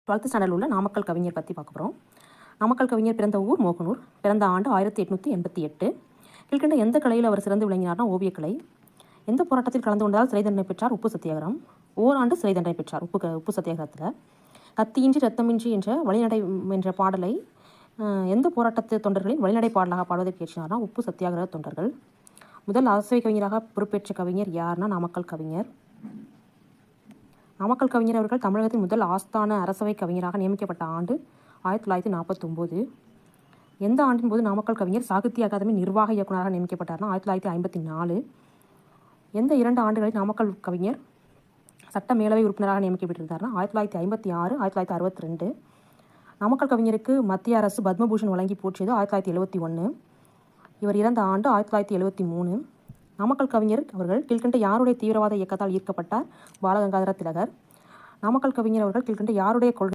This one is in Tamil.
12th ஸ்டாண்டர்டில் உள்ள நாமக்கல் கவிஞர் பற்றி பார்க்க போகிறோம். நாமக்கல் கவிஞர் பிறந்த ஊர் மோகனூர். பிறந்த ஆண்டு 1888. கீழ்கண்ட எந்த கலையில் அவர் சிறந்து விளங்கினார்னா ஓவியக்கலை. எந்த போராட்டத்தில் கலந்து கொண்டதால் சிறை தண்டனை பெற்றார்? உப்பு சத்தியாகிரம். ஓராண்டு சிறை தண்டனை பெற்றார் உப்பு சத்தியாகிரத்தில். கத்தியின்றி ரத்தமின்றி என்ற வழிநடை என்ற பாடலை எந்த போராட்டத்து தொண்டர்களின் வழிநடை பாடலாக பாடுவதற்கு ஏற்றினார்னா உப்பு சத்தியாகிரக தொண்டர்கள். முதல் அரசவை கவிஞராக பொறுப்பேற்ற கவிஞர் யார்னா நாமக்கல் கவிஞர். நாமக்கல் கவிஞர் அவர்கள் தமிழகத்தின் முதல் ஆஸ்தான அரசவை கவிஞராக நியமிக்கப்பட்ட ஆண்டு 1949. எந்த ஆண்டின் போது நாமக்கல் கவிஞர் சாகித்ய அகாதமி நிர்வாக இயக்குநராக நியமிக்கப்பட்டார்னா 1954. எந்த 2 ஆண்டுகளில் நாமக்கல் கவிஞர் சட்ட மேலவை உறுப்பினராக நியமிக்கப்பட்டிருந்தார்னா 1956, 1962. நாமக்கல் கவிஞருக்கு மத்திய அரசு பத்மபூஷன் வழங்கி போற்றியது 1971. இவர் இறந்த ஆண்டு 1973. நாமக்கல் கவிஞர் அவர்கள் கீழ்கண்ட யாருடைய தீவிரவாத இயக்கத்தால் ஈர்க்கப்பட்டார்? பாலகங்காதர திலகர். நாமக்கல் கவிஞர் அவர்கள் கீழ்கண்ட யாருடைய கொள்கை